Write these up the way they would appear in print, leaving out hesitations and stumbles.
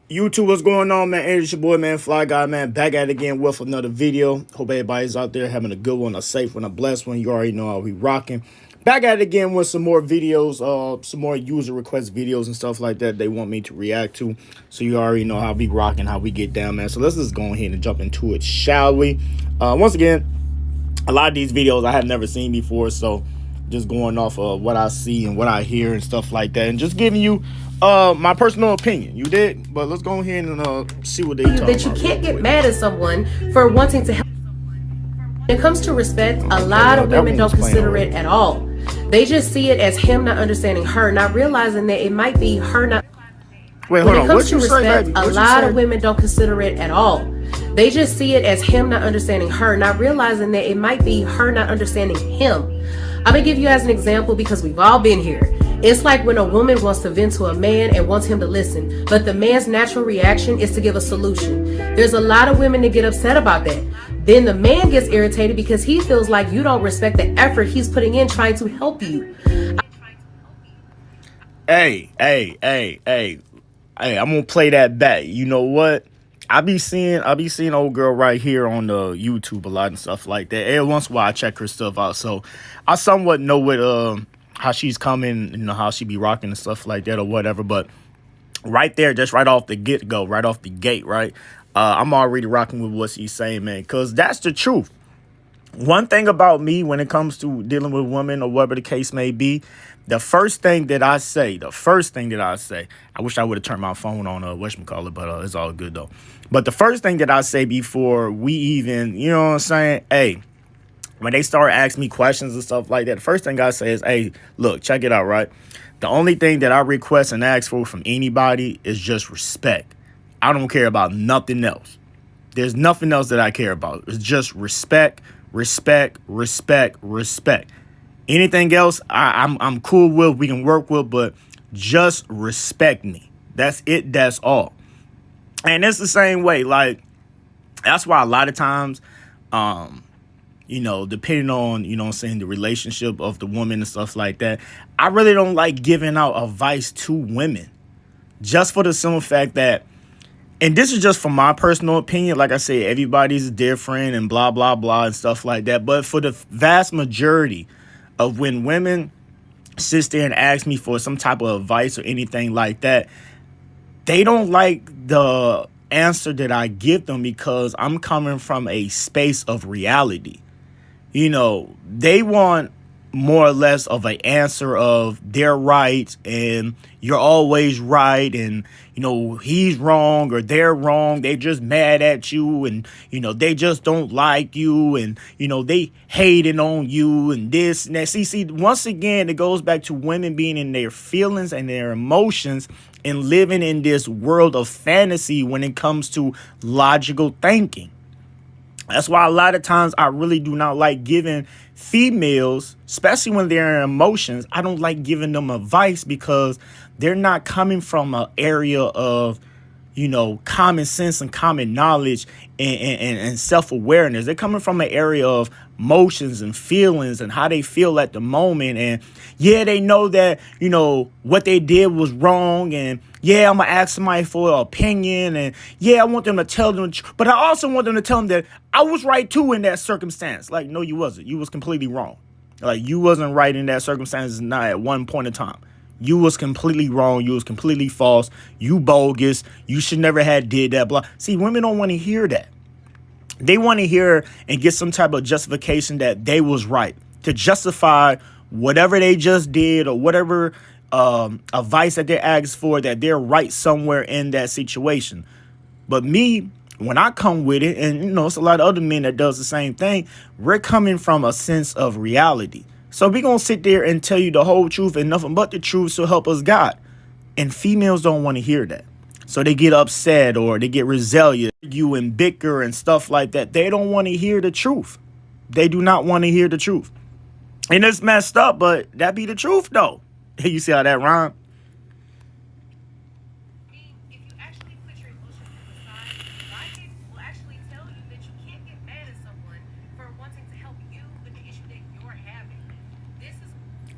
YouTube, what's going on, man? It's your boy, man, Fly Guy, man. Back at it again with another video. Hope everybody's out there having a good one, a safe one, a blessed one. You already know how we rocking. Back at it again with some more videos, some more user request videos and stuff like that they want me to react to. So you already know how we rocking, how we get down, man. So let's just go ahead and jump into it, shall we? Once again, a lot of these videos I have never seen before, so just going off of what I see and what I hear and stuff like that, and just giving you my personal opinion. You did, but let's go ahead and see what they talk that you about can't real get quick. mad at someone for wanting to help. When it comes to respect, a lot of that women one don't was playing consider already. it at all. They just see it as him not understanding her, not realizing that it might be her not. Wait, When hold it on. comes What to you say, respect, baby? a What you lot of say? women don't consider it at all. They just see it as him not understanding her, not realizing that it might be her not understanding him. I'm gonna give you as an example because we've all been here. It's like when a woman wants to vent to a man and wants him to listen, but the man's natural reaction is to give a solution. There's a lot of women that get upset about that. Then the man gets irritated because he feels like you don't respect the effort he's putting in trying to help you. Hey, I'm gonna play that back. You know what? I be seeing old girl right here on the YouTube a lot and stuff like that. Every once in a while I check her stuff out. So I somewhat know what how she's coming, how she be rocking and stuff like that or whatever. But right there, just right off the get go, right off the gate, right? I'm already rocking with what she's saying, man, because that's the truth. One thing about me when it comes to dealing with women or whatever the case may be, the first thing that I say, I wish I would have turned my phone on whatchamacallit, but it's all good though. But the first thing that I say before we even, you know what I'm saying? Hey, when they start asking me questions and stuff like that, the first thing I say is, hey, look, check it out, right? The only thing that I request and ask for from anybody is just respect. I don't care about nothing else. There's nothing else that I care about. It's just respect, respect, respect, respect. Anything else, I'm cool with. We can work with, but just respect me. That's it. That's all. And it's the same way. Like that's why a lot of times, um, depending on what I'm saying, the relationship of the woman and stuff like that, I really don't like giving out advice to women, just for the simple fact that, and this is just from my personal opinion. Like I said, everybody's different and blah, blah, blah and stuff like that. But for the vast majority of when women sit there and ask me for some type of advice or anything like that, they don't like the answer that I give them because I'm coming from a space of reality. They want more or less of an answer of they're right and you're always right, and he's wrong or they're wrong. They just mad at you, and they just don't like you, and they hating on you and this and that. See, once again, it goes back to women being in their feelings and their emotions and living in this world of fantasy when it comes to logical thinking. That's why a lot of times I really do not like giving females, especially when they're in emotions, I don't like giving them advice because they're not coming from an area of, common sense and common knowledge and self-awareness. They're coming from an area of emotions and feelings and how they feel at the moment. And yeah, they know that, what they did was wrong. And yeah, I'm going to ask somebody for an opinion. And yeah, I want them to tell them, but I also want them to tell them that I was right too in that circumstance. Like, no, you wasn't. You was completely wrong. Like, you wasn't right in that circumstance, not at one point in time. You was completely wrong. You was completely false. You bogus. You should never have did that. Blah. See, women don't want to hear that. They want to hear and get some type of justification that they was right, to justify whatever they just did or whatever advice that they asked for, that they're right somewhere in that situation. But me, when I come with it, and it's a lot of other men that does the same thing, we're coming from a sense of reality. So we're going to sit there and tell you the whole truth and nothing but the truth, so help us God. And females don't want to hear that. So they get upset or they get resilient, you and bicker and stuff like that. They don't want to hear the truth. They do not want to hear the truth. And it's messed up, but that be the truth though. You see how that rhyme?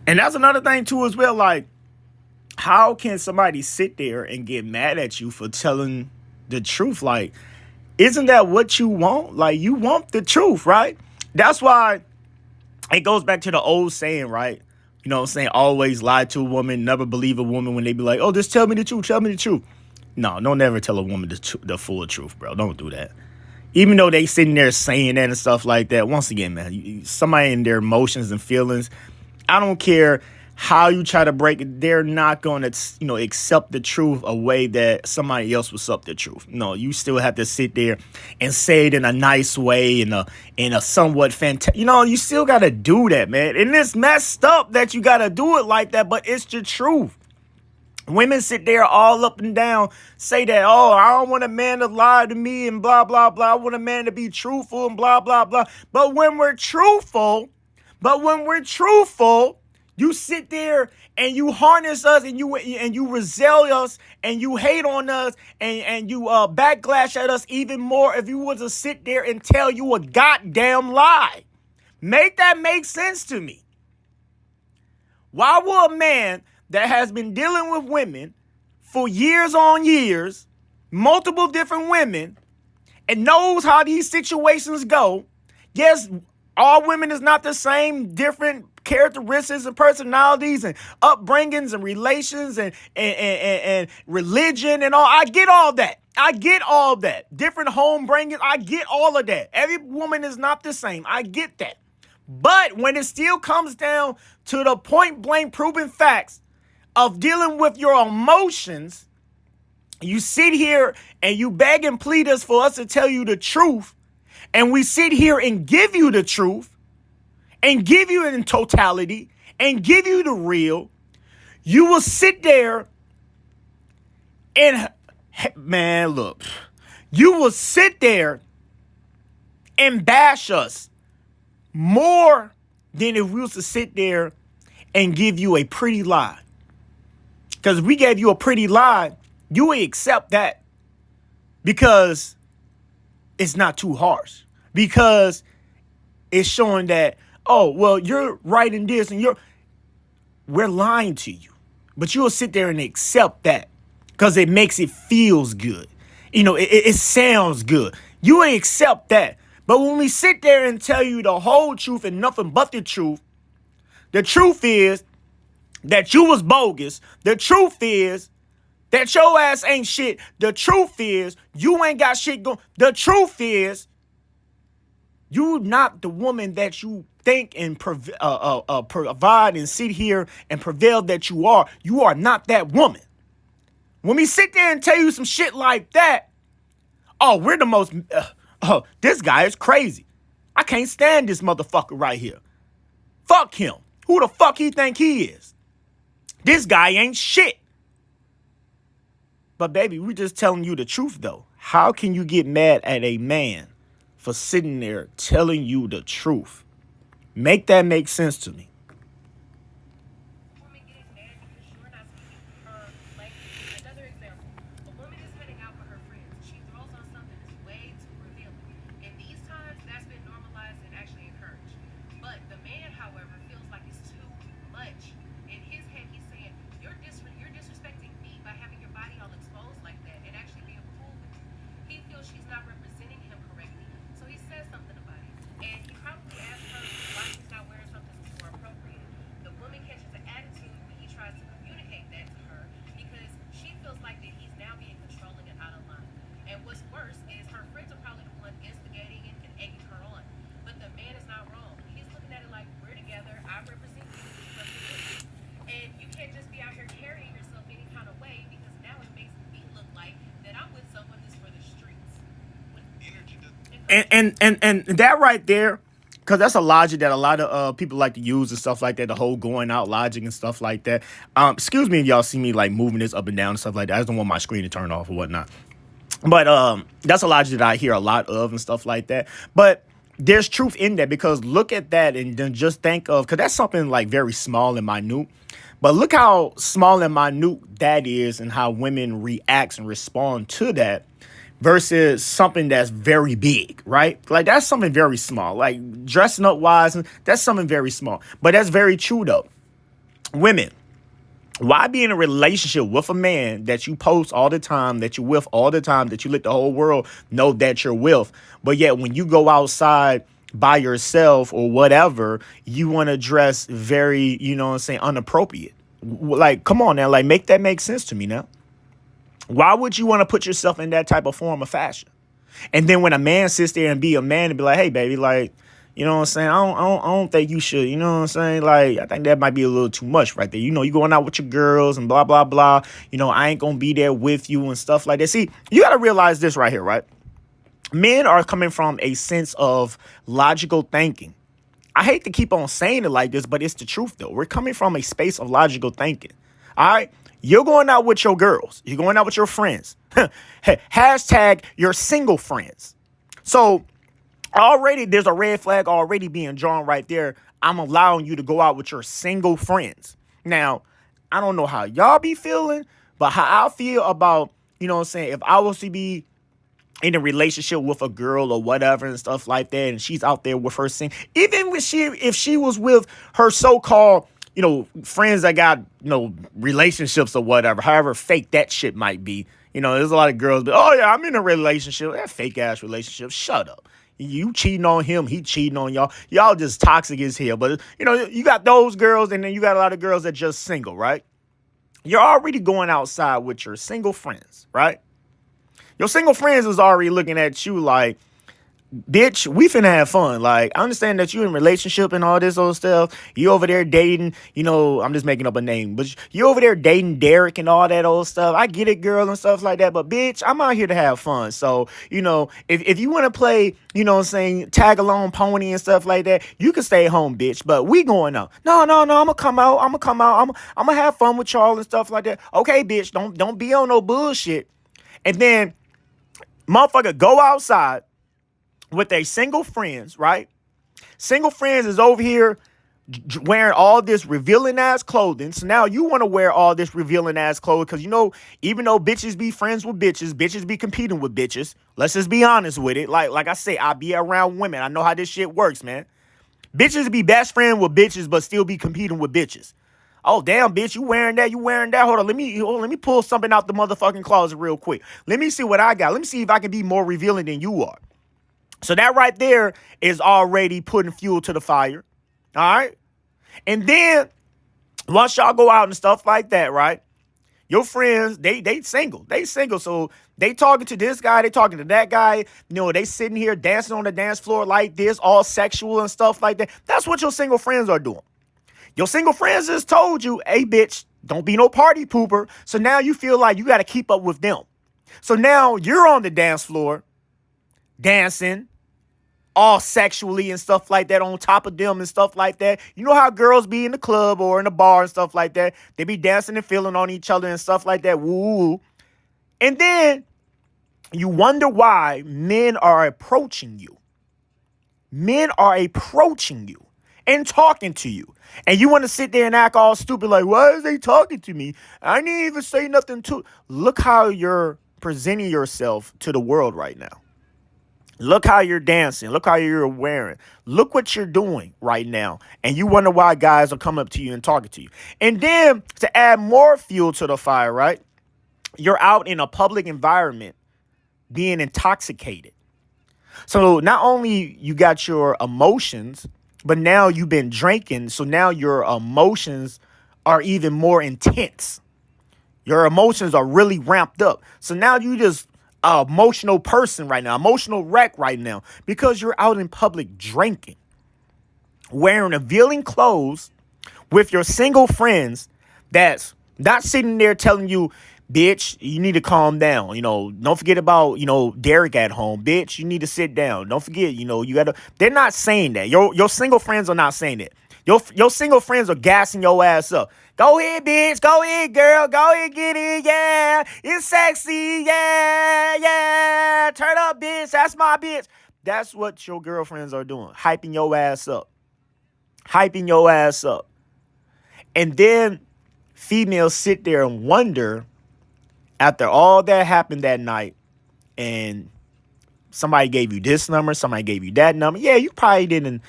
And that's another thing too as well. Like, how can somebody sit there and get mad at you for telling the truth? Like, isn't that what you want? Like, you want the truth, right? That's why it goes back to the old saying, right? You know what I'm saying? Always lie to a woman, never believe a woman when they be like, oh, just tell me the truth, tell me the truth. No, don't ever tell a woman the full truth, bro. Don't do that. Even though they sitting there saying that and stuff like that, once again, man, somebody in their emotions and feelings, I don't care how you try to break it, they're not going to, accept the truth a way that somebody else will accept the truth. No, you still have to sit there and say it in a nice way, in a somewhat fantastic, you still got to do that, man. And it's messed up that you got to do it like that, but it's the truth. Women sit there all up and down, say that, oh, I don't want a man to lie to me and blah, blah, blah. I want a man to be truthful and blah, blah, blah. But when we're truthful, you sit there and you harness us and you resell us and you hate on us and you backlash at us even more if you was to sit there and tell you a goddamn lie. Make that make sense to me. Why will a man that has been dealing with women for years on years, multiple different women, and knows how these situations go? Yes, all women is not the same, different characteristics and personalities and upbringings and relations and religion and all. I get all that. Different home bringing. I get all of that. Every woman is not the same. I get that. But when it still comes down to the point blank proven facts of dealing with your emotions, you sit here and you beg and plead us for us to tell you the truth, and we sit here and give you the truth and give you it in totality and give you the real. You will sit there and, man, look, you will sit there and bash us more than if we was to sit there and give you a pretty lie. Because if we gave you a pretty lie, you would accept that because it's not too harsh. Because it's showing that, oh, well, you're writing this and we're lying to you. But you'll sit there and accept that because it makes it feels good. It sounds good. You would accept that. But when we sit there and tell you the whole truth and nothing but the truth is that you was bogus. The truth is that your ass ain't shit. The truth is you ain't got shit going. The truth is you not the woman that you think and provide and sit here and prevail that you are. You are not that woman. When we sit there and tell you some shit like that, oh, we're the most, this guy is crazy. I can't stand this motherfucker right here. Fuck him. Who the fuck he think he is? This guy ain't shit. But baby, we're just telling you the truth though. How can you get mad at a man for sitting there telling you the truth? Make that make sense to me. And that right there, because that's a logic that a lot of people like to use and stuff like that, the whole going out logic and stuff like that. Excuse me if y'all see me like moving this up and down and stuff like that. I just don't want my screen to turn off or whatnot. But that's a logic that I hear a lot of and stuff like that. But there's truth in that, because look at that and then just think of, because that's something like very small and minute. But look how small and minute that is and how women react and respond to that versus something that's very big, right? Like that's something very small, like dressing up wise. That's something very small, but that's very true though. Women, Why be in a relationship with a man that you post all the time, that you with all the time, that you let the whole world know that you're with, but yet when you go outside by yourself or whatever, you want to dress very, inappropriate? Like, come on now, like make that make sense to me now. Why would you want to put yourself in that type of form of fashion? And then when a man sits there and be a man and be like, hey, baby, like, you know what I'm saying? I don't think you should, you know what I'm saying? Like, I think that might be a little too much right there. You going out with your girls and blah, blah, blah. I ain't going to be there with you and stuff like that. See, you got to realize this right here, right? Men are coming from a sense of logical thinking. I hate to keep on saying it like this, but it's the truth, though. We're coming from a space of logical thinking. All right? You're going out with your girls. You're going out with your friends. Hashtag your single friends. So already there's a red flag already being drawn right there. I'm allowing you to go out with your single friends. Now, I don't know how y'all be feeling, but how I feel about, if I was to be in a relationship with a girl or whatever and stuff like that, and she's out there with her even if she was with her so-called, friends that got, relationships or whatever, however fake that shit might be. There's a lot of girls, but oh yeah, I'm in a relationship. That fake ass relationship. Shut up. You cheating on him, he cheating on y'all. Y'all just toxic as hell. But you got those girls, and then you got a lot of girls that just single, right? You're already going outside with your single friends, right? Your single friends is already looking at you like, bitch, we finna have fun. Like, I understand that you in a relationship and all this old stuff. You over there dating, I'm just making up a name, but you over there dating Derek and all that old stuff. I get it, girl, and stuff like that. But bitch, I'm out here to have fun. So, if you want to play, tag along pony and stuff like that, you can stay home, bitch. But we going out. No, I'm gonna come out. I'm gonna have fun with y'all and stuff like that. Okay, bitch, don't be on no bullshit. And then, motherfucker, go outside with their single friends, right? Single friends is over here wearing all this revealing ass clothing. So now you want to wear all this revealing ass clothing because, even though bitches be friends with bitches, bitches be competing with bitches. Let's just be honest with it. Like I say, I be around women. I know how this shit works, man. Bitches be best friend with bitches, but still be competing with bitches. Oh, damn, bitch, you wearing that? Hold on, let me pull something out the motherfucking closet real quick. Let me see what I got. Let me see if I can be more revealing than you are. So that right there is already putting fuel to the fire. All right. And then once y'all go out and stuff like that, right? Your friends, they single. They single. So they talking to this guy. They talking to that guy. They sitting here dancing on the dance floor like this, all sexual and stuff like that. That's what your single friends are doing. Your single friends just told you, hey, bitch, don't be no party pooper. So now you feel like you got to keep up with them. So now you're on the dance floor dancing all sexually and stuff like that on top of them and stuff like that. You know how girls be in the club or in the bar and stuff like that. They be dancing and feeling on each other and stuff like that. Woo. And then you wonder why men are approaching you. Men are approaching you and talking to you. And you want to sit there and act all stupid like, why is they talking to me? I didn't even say nothing to. Look how you're presenting yourself to the world right now. Look how you're dancing. Look how you're wearing. Look what you're doing right now. And you wonder why guys are coming up to you and talking to you. And then to add more fuel to the fire, right? You're out in a public environment being intoxicated. So not only you got your emotions, but now you've been drinking. So now your emotions are even more intense. Your emotions are really ramped up. So now you just emotional person right now, emotional wreck right now, because you're out in public drinking, wearing revealing clothes with your single friends that's not sitting there telling you, bitch, you need to calm down. Don't forget about, Derek at home. Bitch, you need to sit down. Don't forget, you gotta. They're not saying that. Your single friends are not saying that. Your single friends are gassing your ass up. Go ahead, bitch. Go ahead, girl. Go ahead, get it. Yeah, it's sexy. Yeah. Turn up, bitch. That's my bitch. That's what your girlfriends are doing. Hyping your ass up. Hyping your ass up. And then females sit there and wonder, after all that happened that night, and somebody gave you this number, somebody gave you that number. Yeah, you probably didn't,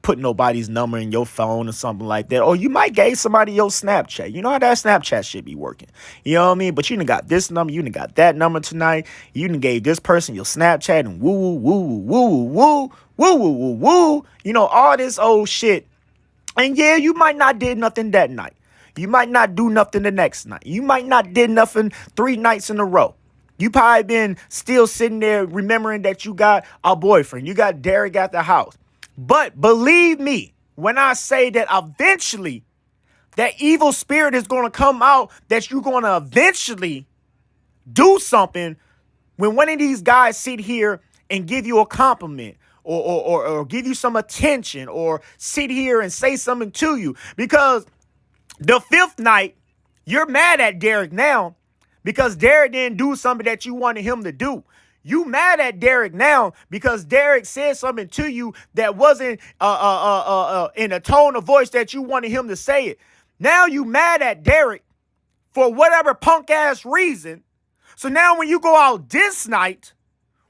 put nobody's number in your phone or something like that. Or you might gave somebody your Snapchat. You know how that Snapchat should be working. You know what I mean? But you done got this number, you done got that number tonight. You done gave this person your Snapchat and woo, woo, woo, woo, woo, woo, woo, woo, woo. You know, all this old shit. And yeah, you might not did nothing that night. You might not do nothing the next night. You might not did nothing 3 nights in a row. You probably been still sitting there remembering that you got a boyfriend. You got Derek at the house. But believe me, when I say that eventually that evil spirit is going to come out, that you're going to eventually do something when one of these guys sit here and give you a compliment or give you some attention or sit here and say something to you. Because the 5th night, you're mad at Derek now because Derek didn't do something that you wanted him to do. You mad at Derek now because Derek said something to you that wasn't in a tone of voice that you wanted him to say it. Now you mad at Derek for whatever punk ass reason. So now when you go out this night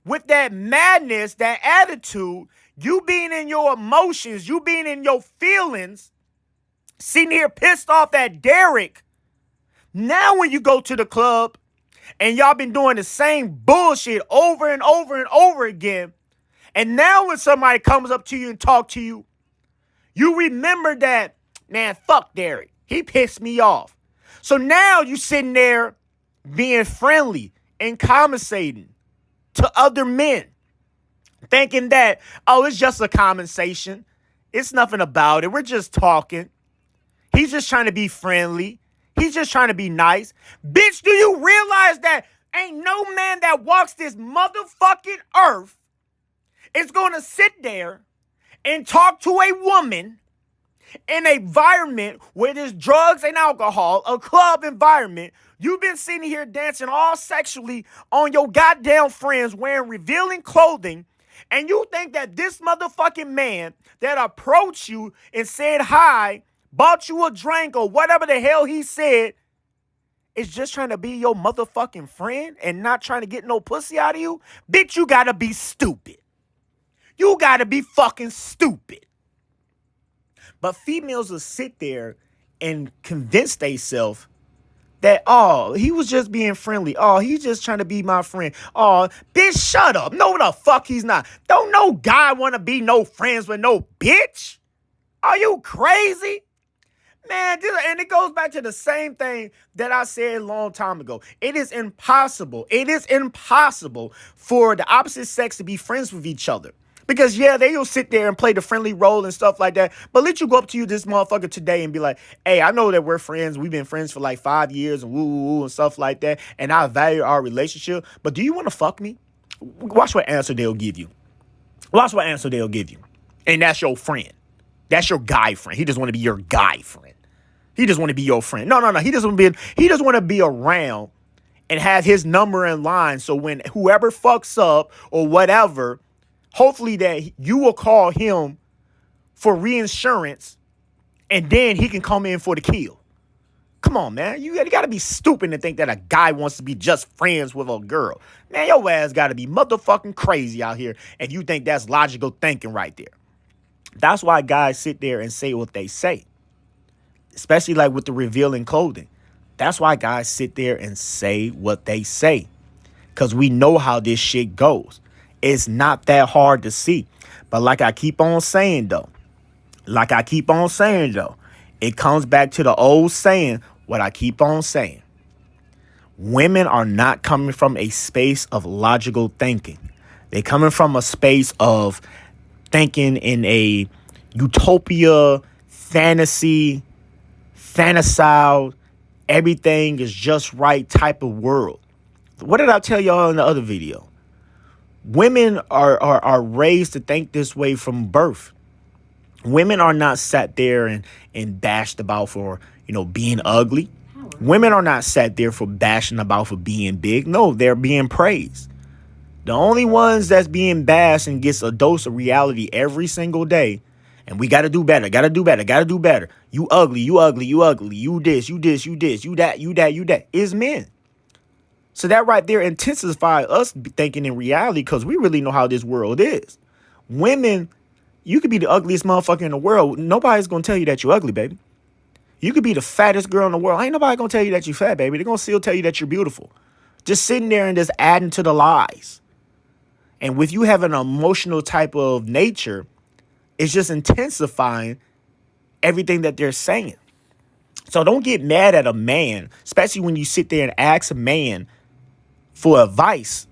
with that madness, that attitude, you being in your emotions, you being in your feelings, sitting here pissed off at Derek. Now when you go to the club and y'all been doing the same bullshit over and over and over again, and now when somebody comes up to you and talk to you, you remember that, man, fuck Derek. He pissed me off. So now you sitting there being friendly and conversating to other men, thinking that, oh, it's just a conversation. It's nothing about it. We're just talking. He's just trying to be friendly. He's just trying to be nice. Bitch, do you realize that ain't no man that walks this motherfucking earth is going to sit there and talk to a woman in an environment where there's drugs and alcohol, a club environment. You've been sitting here dancing all sexually on your goddamn friends wearing revealing clothing, and you think that this motherfucking man that approached you and said hi, bought you a drink or whatever the hell he said, is just trying to be your motherfucking friend and not trying to get no pussy out of you? Bitch, you gotta be stupid. You gotta be fucking stupid. But females will sit there and convince themselves that, oh, he was just being friendly. Oh, he's just trying to be my friend. Oh, bitch, shut up. No, the fuck he's not. Don't no guy want to be no friends with no bitch. Are you crazy? Man, and it goes back to the same thing that I said a long time ago. It is impossible. It is impossible for the opposite sex to be friends with each other. Because, yeah, they will sit there and play the friendly role and stuff like that. But let you go up to you, this motherfucker, today and be like, hey, I know that we're friends. We've been friends for like 5 years and woo and stuff like that. And I value our relationship. But do you want to fuck me? Watch what answer they'll give you. Watch what answer they'll give you. And that's your friend. That's your guy friend. He just want to be your guy friend. He just want to be your friend. No. He just want to be around and have his number in line. So when whoever fucks up or whatever, hopefully that you will call him for reinsurance and then he can come in for the kill. Come on, man. You got to be stupid to think that a guy wants to be just friends with a girl. Man, your ass got to be motherfucking crazy out here if you think that's logical thinking right there. That's why guys sit there and say what they say. Especially like with the revealing clothing. That's why guys sit there and say what they say. Because we know how this shit goes. It's not that hard to see. But like I keep on saying, though, it comes back to the old saying, what I keep on saying. Women are not coming from a space of logical thinking. They're coming from a space of thinking in a utopia, fantasized, everything is just right type of world. What did I tell y'all in the other video? Women are raised to think this way from birth. Women are not sat there and bashed about for, being ugly. Women are not sat there for bashing about for being big. No, they're being praised. The only ones that's being bashed and gets a dose of reality every single day, and we got to do better, got to do better. You ugly, you this, you that, is men. So that right there intensifies us thinking in reality because we really know how this world is. Women You could be the ugliest motherfucker in the world. Nobody's gonna tell you that you're ugly, baby. You could be the fattest girl in the world. Ain't nobody gonna tell you that you're fat, baby. They're gonna still tell you that you're beautiful. Just sitting there and just adding to the lies. And with you having an emotional type of nature, it's just intensifying everything that they're saying. So don't get mad at a man, especially when you sit there and ask a man for advice.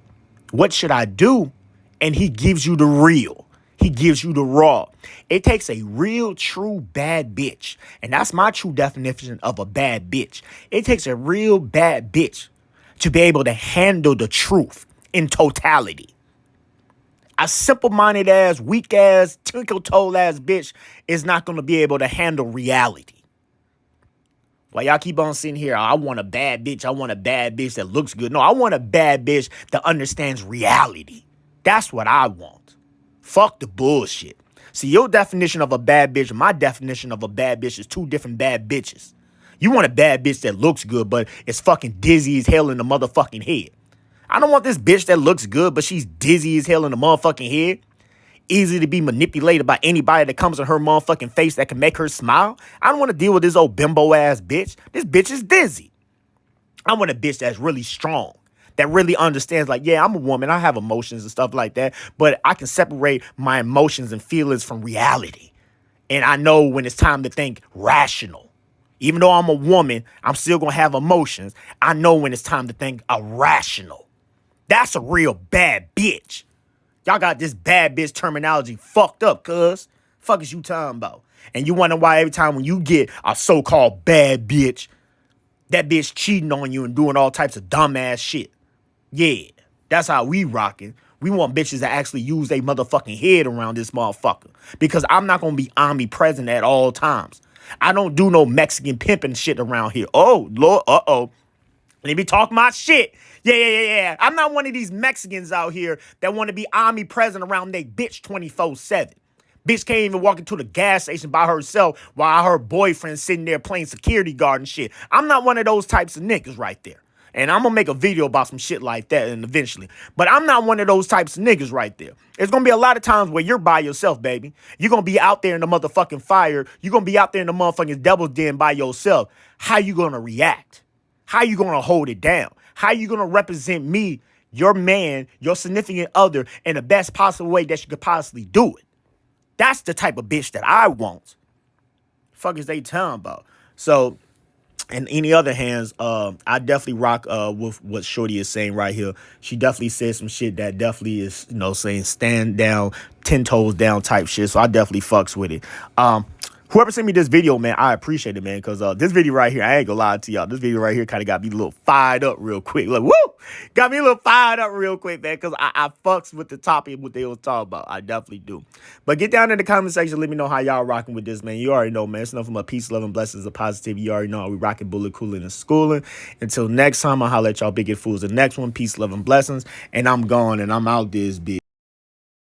What should I do? And he gives you the real. He gives you the raw. It takes a real, true bad bitch. And that's my true definition of a bad bitch. It takes a real bad bitch to be able to handle the truth in totality. A simple-minded ass, weak ass, twinkle-toe ass bitch is not going to be able to handle reality. While y'all keep on sitting here, I want a bad bitch. I want a bad bitch that looks good. No, I want a bad bitch that understands reality. That's what I want. Fuck the bullshit. See, your definition of a bad bitch and my definition of a bad bitch is two different bad bitches. You want a bad bitch that looks good, but is fucking dizzy as hell in the motherfucking head. I don't want this bitch that looks good, but she's dizzy as hell in the motherfucking head. Easy to be manipulated by anybody that comes in her motherfucking face that can make her smile. I don't want to deal with this old bimbo ass bitch. This bitch is dizzy. I want a bitch that's really strong, that really understands, like, yeah, I'm a woman. I have emotions and stuff like that, but I can separate my emotions and feelings from reality. And I know when it's time to think rational. Even though I'm a woman, I'm still going to have emotions. I know when it's time to think irrational. That's a real bad bitch. Y'all got this bad bitch terminology fucked up, cuz. Fuck is you talking about? And you wonder why every time when you get a so-called bad bitch, that bitch cheating on you and doing all types of dumbass shit. Yeah, that's how we rocking. We want bitches to actually use their motherfucking head around this motherfucker. Because I'm not going to be omnipresent at all times. I don't do no Mexican pimping shit around here. Oh, Lord, uh-oh. Let me talk my shit. Yeah. I'm not one of these Mexicans out here that want to be omnipresent around they bitch 24/7. Bitch can't even walk into the gas station by herself while her boyfriend's sitting there playing security guard and shit. I'm not one of those types of niggas right there. And I'm going to make a video about some shit like that and eventually. But I'm not one of those types of niggas right there. There's going to be a lot of times where you're by yourself, baby. You're going to be out there in the motherfucking fire. You're going to be out there in the motherfucking devil's den by yourself. How you going to react? How you going to hold it down? How you going to represent me, your man, your significant other in the best possible way that you could possibly do it? That's the type of bitch that I want. Fuck is they talking about? So, in any other hands, I definitely rock with what Shorty is saying right here. She definitely said some shit that definitely is, saying stand down, 10 toes down type shit. So I definitely fucks with it. Whoever sent me this video, man, I appreciate it, man, because this video right here, I ain't gonna lie to y'all. This video right here kind of got me a little fired up real quick. Like, woo! Got me a little fired up real quick, man, because I fucks with the topic, what they was talking about. I definitely do. But get down in the comment section. Let me know how y'all rocking with this, man. You already know, man. It's nothing but peace, love, and blessings of positivity. You already know how we rocking, bullet, cooling, and schooling. Until next time, I'll holler at y'all big fools. The next one, peace, love, and blessings. And I'm gone, and I'm out this bitch.